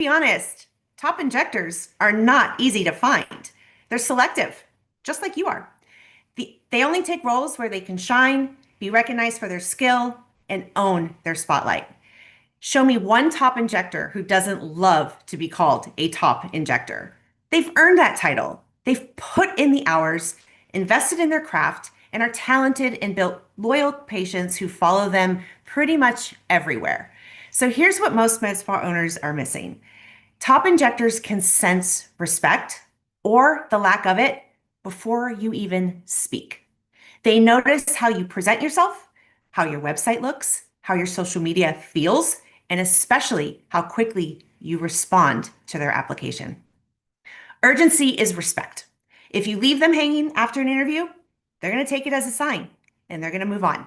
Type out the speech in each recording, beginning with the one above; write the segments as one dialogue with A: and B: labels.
A: Be honest, top injectors are not easy to find. They're selective, just like you are. They only take roles where they can shine, be recognized for their skill, and own their spotlight. Show me one top injector who doesn't love to be called a top injector. They've earned that title. They've put in the hours, invested in their craft, and are talented and built loyal patients who follow them pretty much everywhere. So here's what most med spa owners are missing. Top injectors can sense respect or the lack of it before you even speak. They notice how you present yourself, how your website looks, how your social media feels, and especially how quickly you respond to their application. Urgency is respect. If you leave them hanging after an interview, they're going to take it as a sign and they're going to move on.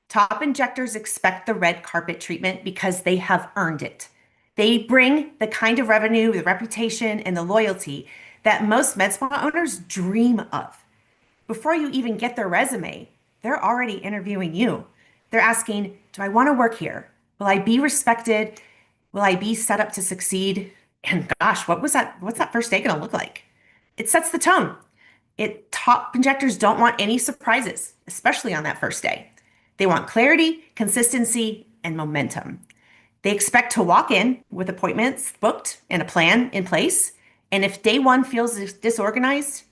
A: Top injectors expect the red carpet treatment because they have earned it. They bring the kind of revenue, the reputation, and the loyalty that most med spa owners dream of. Before you even get their resume, they're already interviewing you. They're asking, do I want to work here? Will I be respected? Will I be set up to succeed? And gosh, what's that first day going to look like? It sets the tone. Top injectors don't want any surprises, especially on that first day. They want clarity, consistency, and momentum. They expect to walk in with appointments booked and a plan in place. And if day one feels disorganized,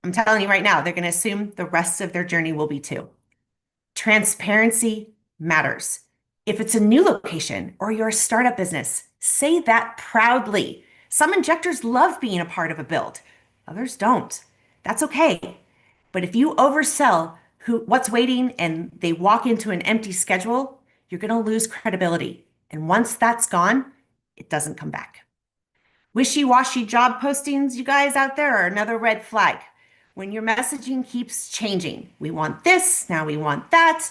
A: I'm telling you right now, they're going to assume the rest of their journey will be too. Transparency matters. If it's a new location or you're a startup business, say that proudly. Some injectors love being a part of a build, others don't. That's okay. But if you oversell what's waiting and they walk into an empty schedule, you're going to lose credibility. And once that's gone, it doesn't come back. Wishy-washy job postings, you guys out there, are another red flag. When your messaging keeps changing, we want this, now we want that,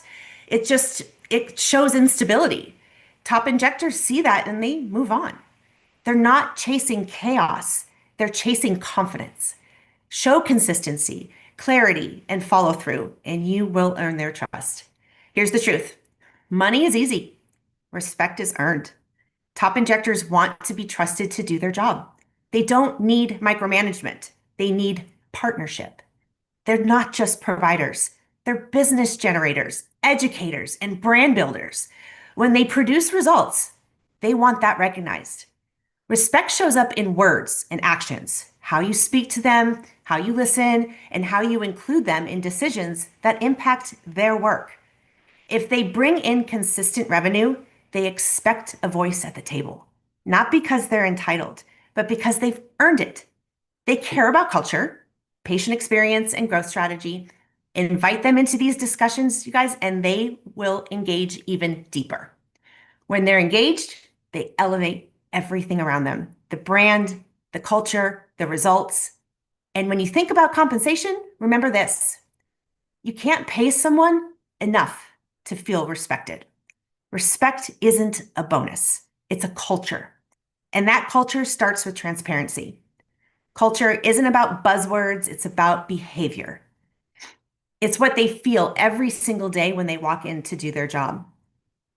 A: it shows instability. Top injectors see that and they move on. They're not chasing chaos, they're chasing confidence. Show consistency, clarity, and follow through, and you will earn their trust. Here's the truth. Money is easy. Respect is earned. Top injectors want to be trusted to do their job. They don't need micromanagement. They need partnership. They're not just providers. They're business generators, educators, and brand builders. When they produce results, they want that recognized. Respect shows up in words and actions, how you speak to them, how you listen, and how you include them in decisions that impact their work. If they bring in consistent revenue, they expect a voice at the table, not because they're entitled, but because they've earned it. They care about culture, patient experience, and growth strategy. Invite them into these discussions, you guys, and they will engage even deeper. When they're engaged, they elevate everything around them, the brand, the culture, the results. And when you think about compensation, remember this. You can't pay someone enough to feel respected. Respect isn't a bonus. It's a culture. And that culture starts with transparency. Culture isn't about buzzwords, it's about behavior. It's what they feel every single day when they walk in to do their job.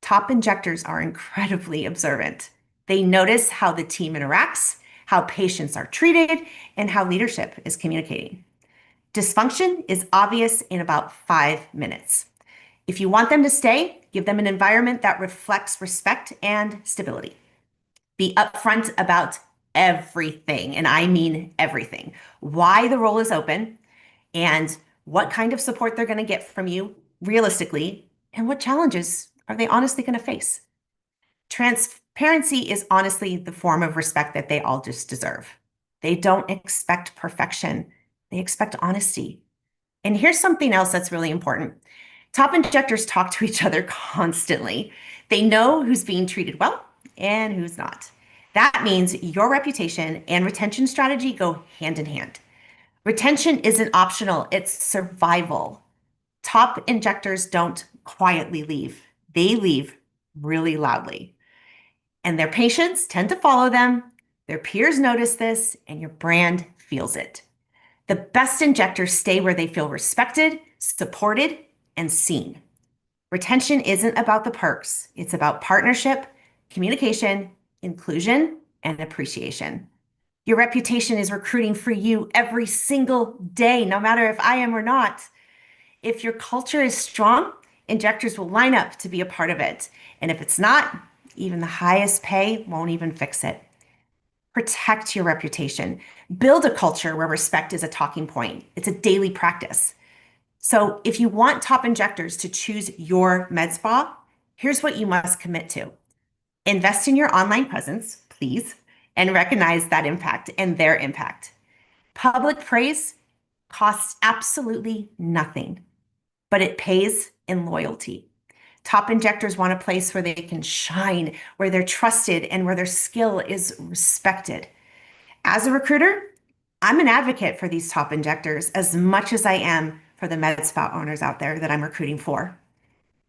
A: Top injectors are incredibly observant. They notice how the team interacts, how patients are treated, and how leadership is communicating. Dysfunction is obvious in about 5 minutes. If you want them to stay, give them an environment that reflects respect and stability. Be upfront about everything, and I mean everything. Why the role is open, and what kind of support they're going to get from you realistically, and what challenges are they honestly going to face. Transparency is honestly the form of respect that they all just deserve. They don't expect perfection. They expect honesty. And here's something else that's really important. Top injectors talk to each other constantly. They know who's being treated well and who's not. That means your reputation and retention strategy go hand in hand. Retention isn't optional, it's survival. Top injectors don't quietly leave. They leave really loudly. And their patients tend to follow them, their peers notice this, and your brand feels it. The best injectors stay where they feel respected, supported, and seen. Retention isn't about the perks. It's about partnership, communication, inclusion, and appreciation. Your reputation is recruiting for you every single day, no matter if I am or not. If your culture is strong, injectors will line up to be a part of it. And if it's not, even the highest pay won't even fix it. Protect your reputation. Build a culture where respect is a talking point. It's a daily practice. So if you want top injectors to choose your med spa, here's what you must commit to. Invest in your online presence, please, and recognize that impact and their impact. Public praise costs absolutely nothing, but it pays in loyalty. Top injectors want a place where they can shine, where they're trusted, and where their skill is respected. As a recruiter, I'm an advocate for these top injectors as much as I am for the med spa owners out there that I'm recruiting for.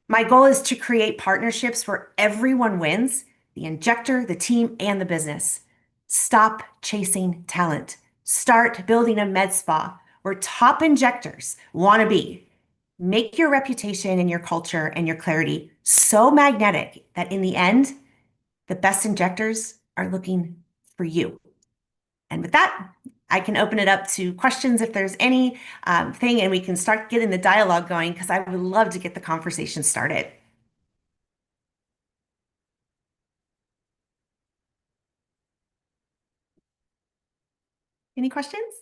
A: My goal is to create partnerships where everyone wins, the injector, the team, and the business. Stop chasing talent. Start building a med spa where top injectors want to be. Make your reputation and your culture and your clarity so magnetic that in the end, the best injectors are looking for you. And with that, I can open it up to questions if there's any thing, and we can start getting the dialogue going because I would love to get the conversation started. Any questions?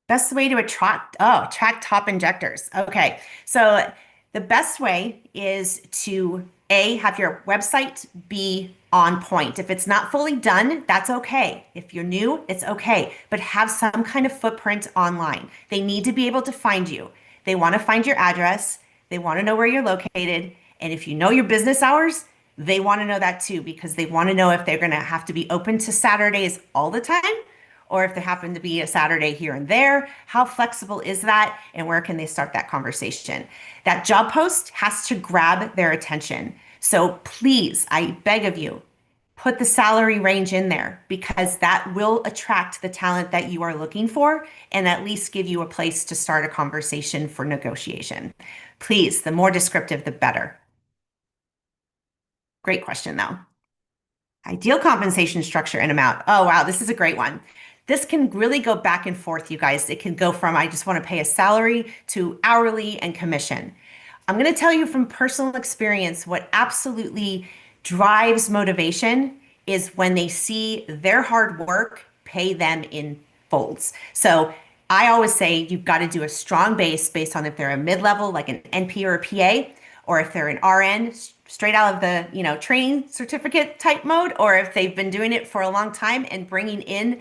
A: Best way to attract top injectors. Okay. So the best way is to A, have your website be on point. If it's not fully done, that's okay. If you're new, it's okay, but have some kind of footprint online. They need to be able to find you. They want to find your address. They want to know where you're located. And if you know your business hours, they want to know that too, because they want to know if they're going to have to be open to Saturdays all the time or if there happen to be a Saturday here and there. How flexible is that? And where can they start that conversation? That job post has to grab their attention. So please, I beg of you, put the salary range in there because that will attract the talent that you are looking for and at least give you a place to start a conversation for negotiation. Please, the more descriptive, the better. Great question, though. Ideal compensation structure and amount. Oh, wow, this is a great one. This can really go back and forth, you guys. It can go from I just want to pay a salary to hourly and commission. I'm going to tell you from personal experience what absolutely drives motivation is when they see their hard work pay them in folds. So I always say you've got to do a strong base based on if they're a mid-level, like an NP or a PA, or if they're an RN straight out of the, training certificate type mode, or if they've been doing it for a long time and bringing in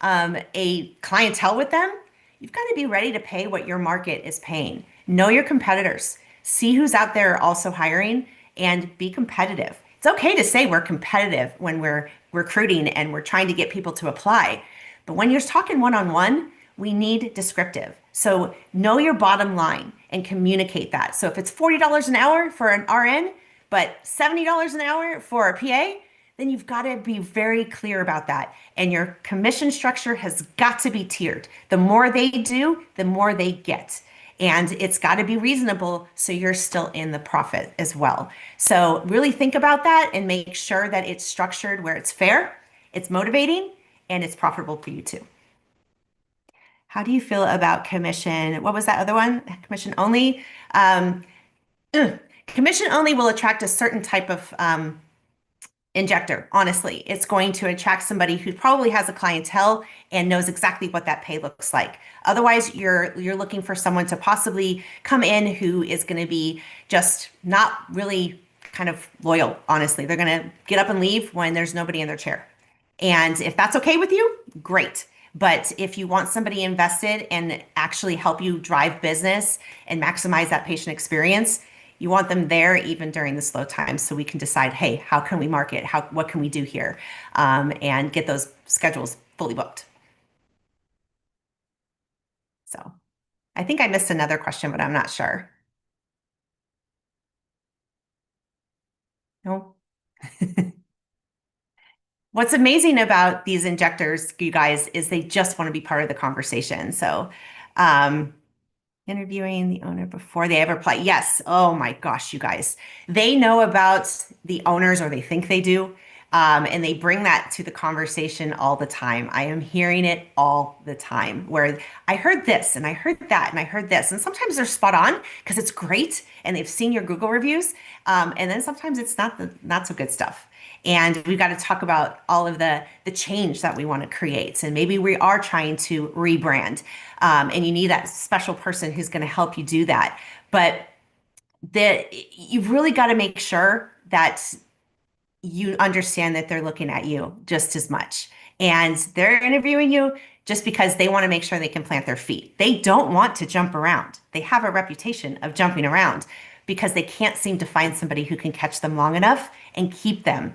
A: a clientele with them, you've got to be ready to pay what your market is paying. Know your competitors. See who's out there also hiring and be competitive. It's okay to say we're competitive when we're recruiting and we're trying to get people to apply. But when you're talking one-on-one, we need descriptive. So know your bottom line and communicate that. So if it's $40 an hour for an RN, but $70 an hour for a PA, then you've got to be very clear about that. And your commission structure has got to be tiered. The more they do, the more they get. And it's got to be reasonable so you're still in the profit as well. So really think about that and make sure that it's structured where it's fair, it's motivating, and it's profitable for you too. How do you feel about commission? What was that other one? Commission only? Commission only will attract a certain type of injector. Honestly, it's going to attract somebody who probably has a clientele and knows exactly what that pay looks like. Otherwise, you're looking for someone to possibly come in who is going to be just not really kind of loyal. Honestly, they're going to get up and leave when there's nobody in their chair. And if that's okay with you, great. But if you want somebody invested and actually help you drive business and maximize that patient experience, you want them there even during the slow times so we can decide, hey, how can we market? What can we do here? And get those schedules fully booked. So I think I missed another question, but I'm not sure. No. What's amazing about these injectors, you guys, is they just want to be part of the conversation. So, Interviewing the owner before they ever apply. Yes. Oh my gosh, you guys. They know about the owners, or they think they do. And they bring that to the conversation all the time. I am hearing it all the time where I heard this and I heard that and I heard this. And sometimes they're spot on because it's great and they've seen your Google reviews. And then sometimes it's not so good stuff. And we've got to talk about all of the change that we want to create. And maybe we are trying to rebrand. And you need that special person who's going to help you do that. But you've really got to make sure that you understand that they're looking at you just as much. And they're interviewing you just because they want to make sure they can plant their feet. They don't want to jump around. They have a reputation of jumping around because they can't seem to find somebody who can catch them long enough and keep them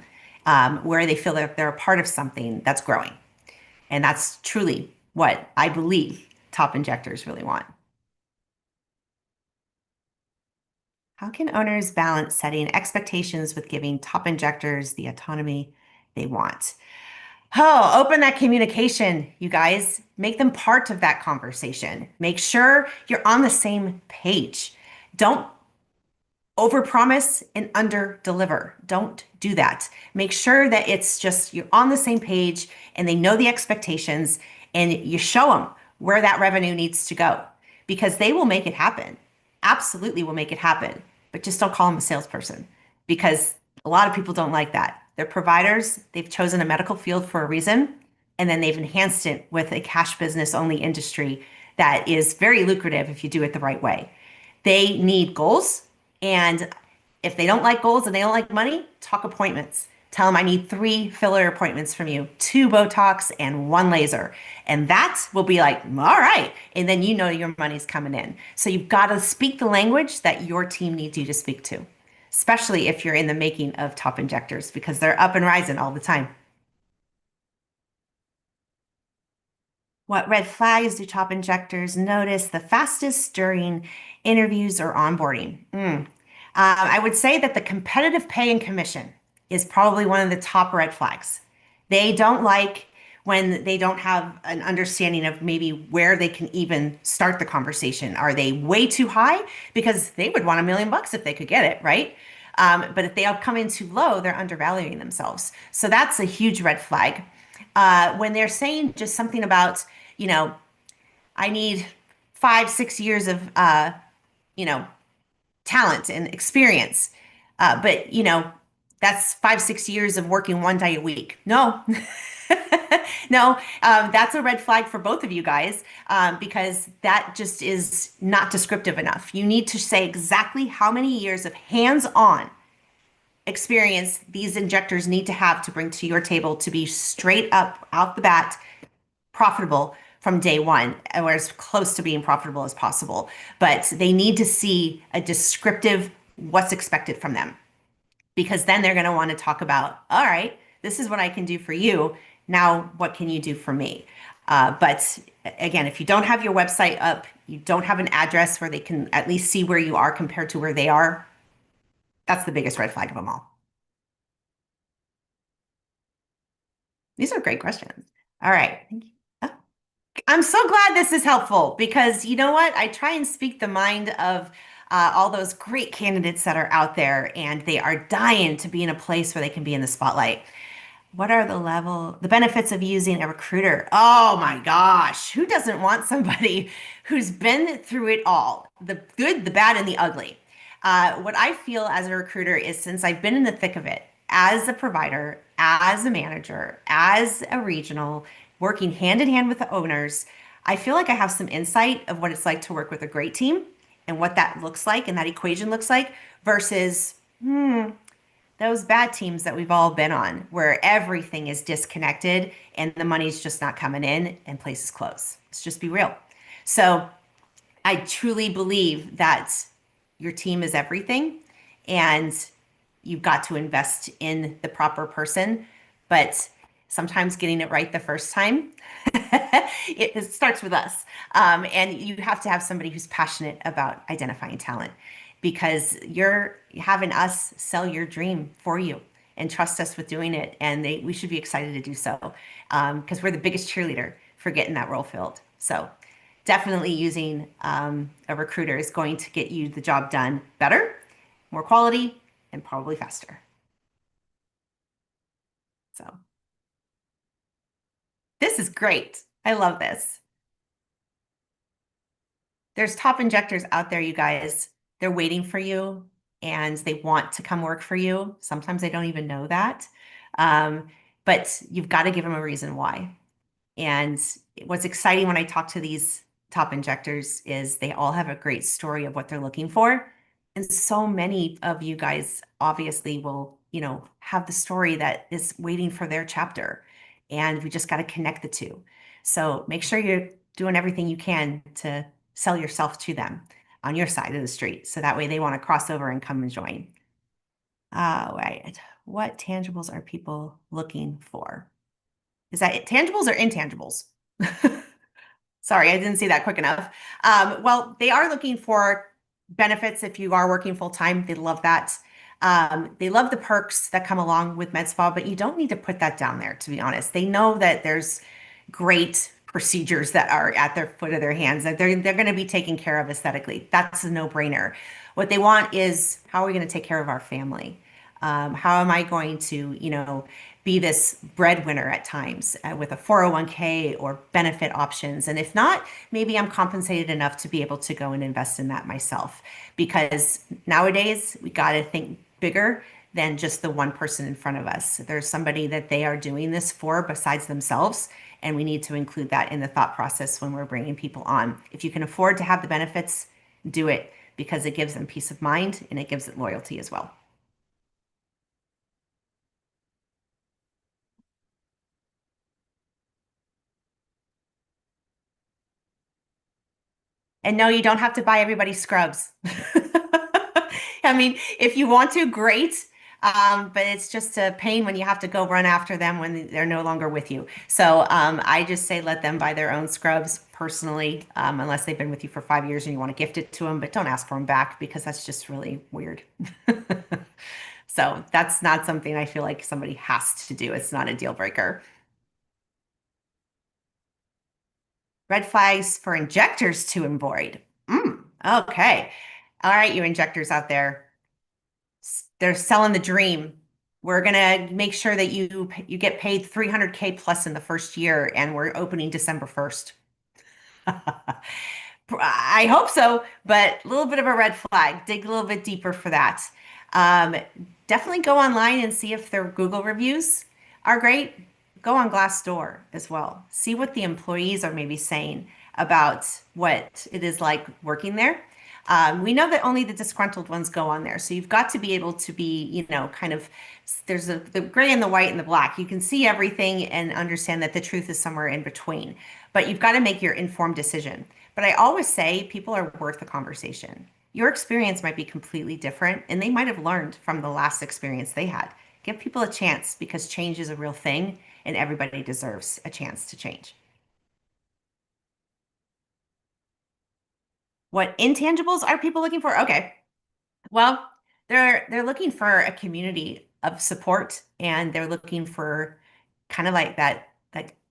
A: where they feel that they're a part of something that's growing. And that's truly what I believe top injectors really want. How can owners balance setting expectations with giving top injectors the autonomy they want? Oh, open that communication, you guys. Make them part of that conversation. Make sure you're on the same page. Don't overpromise and underdeliver. Don't do that. Make sure that it's just you're on the same page and they know the expectations and you show them where that revenue needs to go because they will make it happen. Absolutely will make it happen. But just don't call them a salesperson because a lot of people don't like that. They're providers. They've chosen a medical field for a reason, and then they've enhanced it with a cash business only industry that is very lucrative if you do it the right way. They need goals. And if they don't like goals and they don't like money, talk appointments. Tell them I need 3 filler appointments from you, 2 Botox and 1 laser. And that will be like, all right. And then you know your money's coming in. So you've got to speak the language that your team needs you to speak to, especially if you're in the making of top injectors because they're up and rising all the time. What red flags do top injectors notice the fastest during interviews or onboarding? I would say that the competitive pay and commission is probably one of the top red flags. They don't like when they don't have an understanding of maybe where they can even start the conversation. Are they way too high? Because they would want $1 million if they could get it, right? But if they come in too low, they're undervaluing themselves. So that's a huge red flag. When they're saying just something about, you know, I need 5, 6 years of, you know, talent and experience. But, that's 5, 6 years of working 1 day a week. No, no, that's a red flag for both of you guys because that just is not descriptive enough. You need to say exactly how many years of hands-on experience these injectors need to have to bring to your table to be straight up out the bat profitable from day one, or as close to being profitable as possible. But they need to see a descriptive what's expected from them because then they're going to want to talk about, all right, this is what I can do for you. Now, what can you do for me? But again, if you don't have your website up, you don't have an address where they can at least see where you are compared to where they are, that's the biggest red flag of them all. These are great questions. All right. Thank you. I'm so glad this is helpful because you know what? I try and speak the mind of all those great candidates that are out there and they are dying to be in a place where they can be in the spotlight. What are the benefits of using a recruiter? Oh my gosh, who doesn't want somebody who's been through it all, the good, the bad, and the ugly? What I feel as a recruiter is since I've been in the thick of it, as a provider, as a manager, as a regional, working hand in hand with the owners, I feel like I have some insight of what it's like to work with a great team and what that looks like and that equation looks like versus those bad teams that we've all been on where everything is disconnected and the money's just not coming in and places close. Let's just be real. So I truly believe that your team is everything and you've got to invest in the proper person, but sometimes getting it right the first time, it starts with us. And you have to have somebody who's passionate about identifying talent because you're having us sell your dream for you and trust us with doing it. And we should be excited to do so because we're the biggest cheerleader for getting that role filled. So definitely using a recruiter is going to get you the job done better, more quality, and probably faster. So this is great. I love this. There's top injectors out there, you guys. They're waiting for you and they want to come work for you. Sometimes they don't even know that. Um, but you've got to give them a reason why. And what's exciting when I talk to these top injectors is they all have a great story of what they're looking for. And so many of you guys obviously will, have the story that is waiting for their chapter. And we just got to connect the two. So make sure you're doing everything you can to sell yourself to them on your side of the street. So that way they want to cross over and come and join. All right. What tangibles are people looking for? Is that tangibles or intangibles? Sorry, I didn't see that quick enough. Well, they are looking for benefits if you are working full time. They love that. They love the perks that come along with med spa, but you don't need to put that down there, to be honest. They know that there's great procedures that are at their foot of their hands that they're going to be taken care of aesthetically. That's a no-brainer. What they want is how are we going to take care of our family? How am I going to, be this breadwinner at times with a 401k or benefit options? And if not, maybe I'm compensated enough to be able to go and invest in that myself. Because nowadays we got to think bigger than just the one person in front of us. There's somebody that they are doing this for besides themselves. And we need to include that in the thought process when we're bringing people on. If you can afford to have the benefits, do it because it gives them peace of mind and it gives it loyalty as well. And no, you don't have to buy everybody scrubs. I mean, if you want to, great. But it's just a pain when you have to go run after them when they're no longer with you. So I just say let them buy their own scrubs personally, unless they've been with you for 5 years and you want to gift it to them, but don't ask for them back because that's just really weird. So that's not something I feel like somebody has to do. It's not a deal breaker. Red flags for injectors to avoid. Okay. All right, you injectors out there. They're selling the dream. We're gonna make sure that you get paid 300K plus in the first year, and we're opening December 1st. I hope so, but a little bit of a red flag. Dig a little bit deeper for that. Um, Definitely go online and see if their Google reviews are great. Go on Glassdoor as well. See what the employees are maybe saying about what it is like working there. We know that only the disgruntled ones go on there. So you've got to be able to be, kind of, there's the gray and the white and the black. You can see everything and understand that the truth is somewhere in between. But you've got to make your informed decision. But I always say people are worth the conversation. Your experience might be completely different, and they might have learned from the last experience they had. Give people a chance because change is a real thing, and everybody deserves a chance to change. What intangibles are people looking for? Okay. Well, they're looking for a community of support and they're looking for kind of like that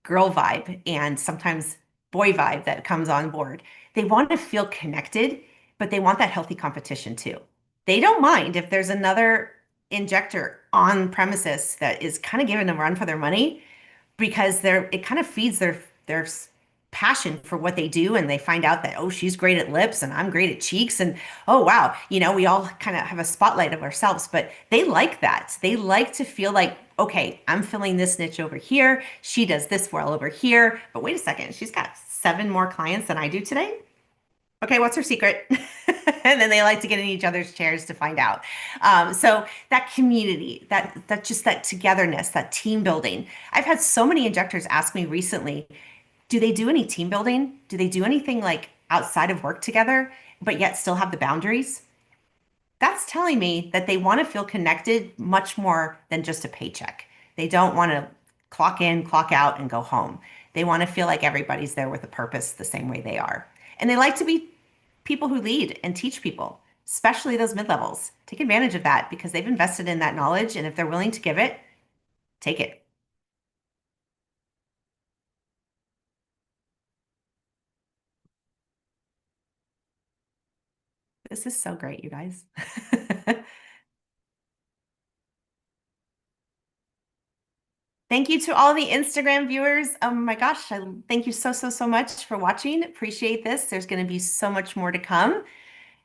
A: girl vibe and sometimes boy vibe that comes on board. They want to feel connected, but they want that healthy competition too. They don't mind if there's another injector on premises that is kind of giving them a run for their money because it kind of feeds their passion for what they do and they find out that oh she's great at lips and I'm great at cheeks and oh wow we all kind of have a spotlight of ourselves but they like that they like to feel like okay I'm filling this niche over here she does this well over here but wait a second she's got 7 more clients than I do today. Okay, what's her secret? And then they like to get in each other's chairs to find out. So that community, that just that togetherness, that team building. I've had so many injectors ask me recently, do they do any team building? Do they do anything like outside of work together, but yet still have the boundaries? That's telling me that they want to feel connected much more than just a paycheck. They don't want to clock in, clock out, and go home. They want to feel like everybody's there with a purpose the same way they are. And they like to be people who lead and teach people, especially those mid levels. Take advantage of that because they've invested in that knowledge. And if they're willing to give it, take it. This is so great, you guys. Thank you to all the Instagram viewers. Oh my gosh, thank you so, so, so much for watching. Appreciate this. There's going to be so much more to come,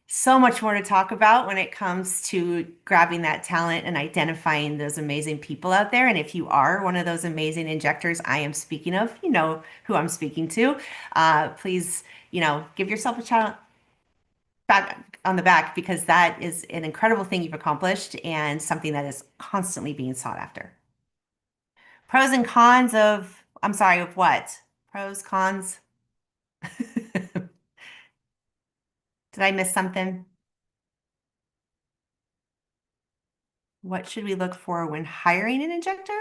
A: so much more to talk about when it comes to grabbing that talent and identifying those amazing people out there. And if you are one of those amazing injectors I am speaking of, you know who I'm speaking to. Please, give yourself a pat on the back because that is an incredible thing you've accomplished and something that is constantly being sought after. Pros and cons of, I'm sorry, of what? Pros, cons? Did I miss something? What should we look for when hiring an injector?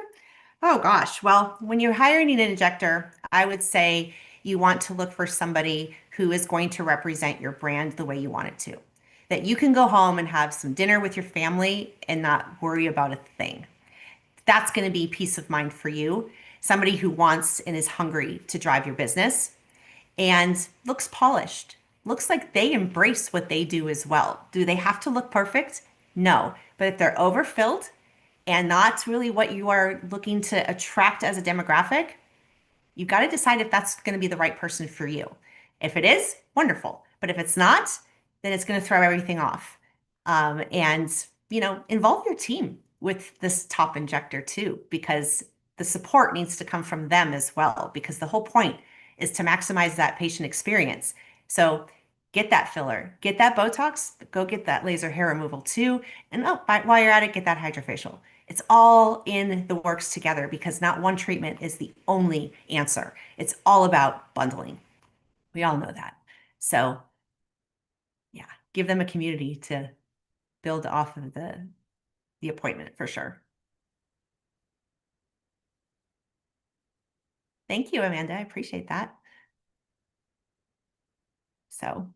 A: Oh gosh, well, when you're hiring an injector, I would say you want to look for somebody who is going to represent your brand the way you want it to. That you can go home and have some dinner with your family and not worry about a thing. That's going to be peace of mind for you. Somebody who wants and is hungry to drive your business and looks polished. Looks like they embrace what they do as well. Do they have to look perfect? No. But if they're overfilled and not really what you are looking to attract as a demographic, you've got to decide if that's going to be the right person for you. If it is, wonderful. But if it's not, then it's going to throw everything off. And, involve your team with this top injector too, because the support needs to come from them as well, because the whole point is to maximize that patient experience. So get that filler, get that Botox, go get that laser hair removal too. And while you're at it, get that hydrofacial. It's all in the works together because not one treatment is the only answer. It's all about bundling. We all know that. So, yeah, give them a community to build off of the appointment for sure. Thank you, Amanda. I appreciate that. So,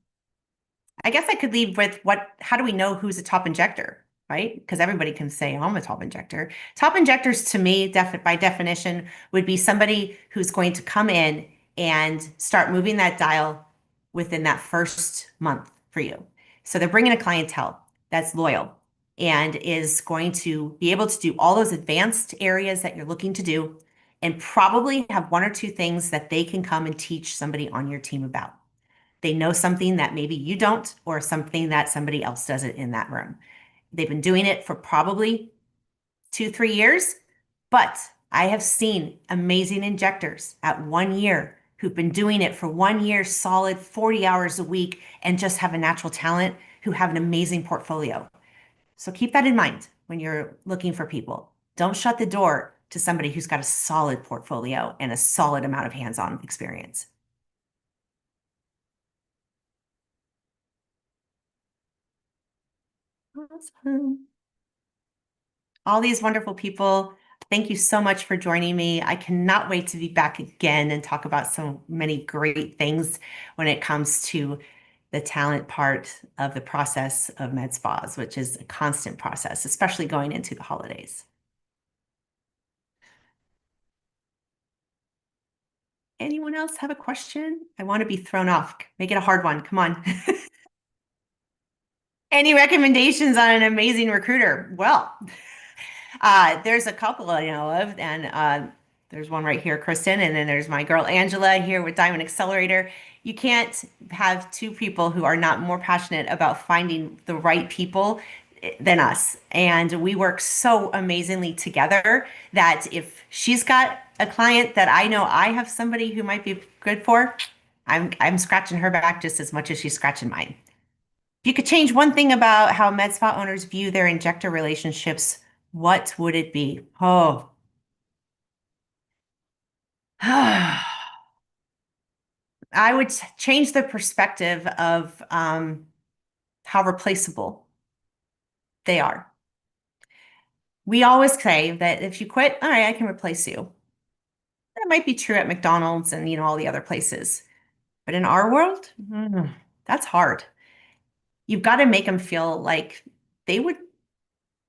A: I guess I could leave with how do we know who's a top injector, right? Because everybody can say, I'm a top injector. Top injectors to me, by definition, would be somebody who's going to come in and start moving that dial within that first month for you. So they're bringing a clientele that's loyal and is going to be able to do all those advanced areas that you're looking to do and probably have one or two things that they can come and teach somebody on your team about. They know something that maybe you don't, or something that somebody else does it in that room. They've been doing it for probably 2, 3 years, but I have seen amazing injectors at 1 year who've been doing it for 1 year solid 40 hours a week and just have a natural talent who have an amazing portfolio. So keep that in mind when you're looking for people. Don't shut the door to somebody who's got a solid portfolio and a solid amount of hands-on experience. Awesome. All these wonderful people. Thank you so much for joining me. I cannot wait to be back again and talk about so many great things when it comes to the talent part of the process of med spas, which is a constant process, especially going into the holidays. Anyone else have a question? I want to be thrown off. Make it a hard one. Come on. Any recommendations on an amazing recruiter? Well, there's a couple I know of, and there's one right here, Kristin, and then there's my girl Angela here with Diamond Accelerator. You can't have two people who are not more passionate about finding the right people than us. And we work so amazingly together that if she's got a client that I know I have somebody who might be good for, I'm scratching her back just as much as she's scratching mine. If you could change one thing about how med spa owners view their injector relationships, what would it be? Oh, I would change the perspective of how replaceable they are. We always say that if you quit, all right, I can replace you. That might be true at McDonald's and all the other places. But in our world, that's hard. You've got to make them feel like they would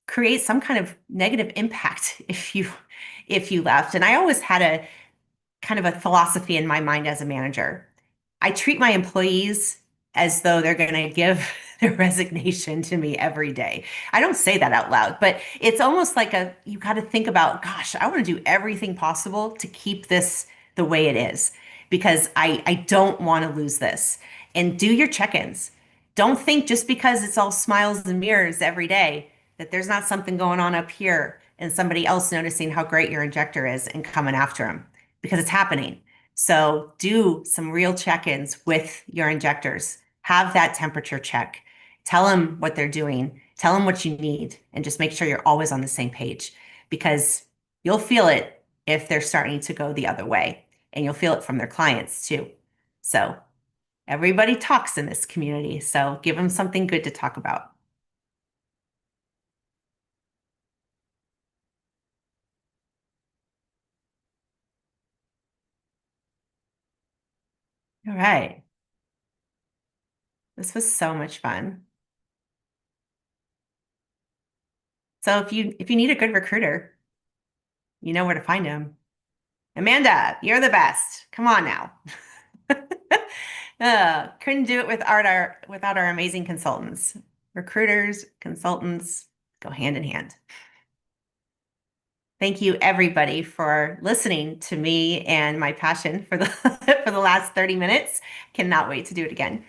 A: create some kind of negative impact if you left. And I always had a kind of a philosophy in my mind as a manager. I treat my employees as though they're going to give resignation to me every day. I don't say that out loud, but it's almost like you got to think about, gosh, I want to do everything possible to keep this the way it is because I don't want to lose this. And do your check-ins. Don't think just because it's all smiles and mirrors every day that there's not something going on up here and somebody else noticing how great your injector is and coming after them because it's happening. So do some real check-ins with your injectors. Have that temperature check. Tell them what they're doing. Tell them what you need and just make sure you're always on the same page because you'll feel it if they're starting to go the other way and you'll feel it from their clients too. So everybody talks in this community. So give them something good to talk about. All right. This was so much fun. So if you need a good recruiter, you know where to find him. Amanda, you're the best. Come on now. Couldn't do it without our amazing consultants. Recruiters, consultants go hand in hand. Thank you everybody for listening to me and my passion for the for the last 30 minutes. Cannot wait to do it again.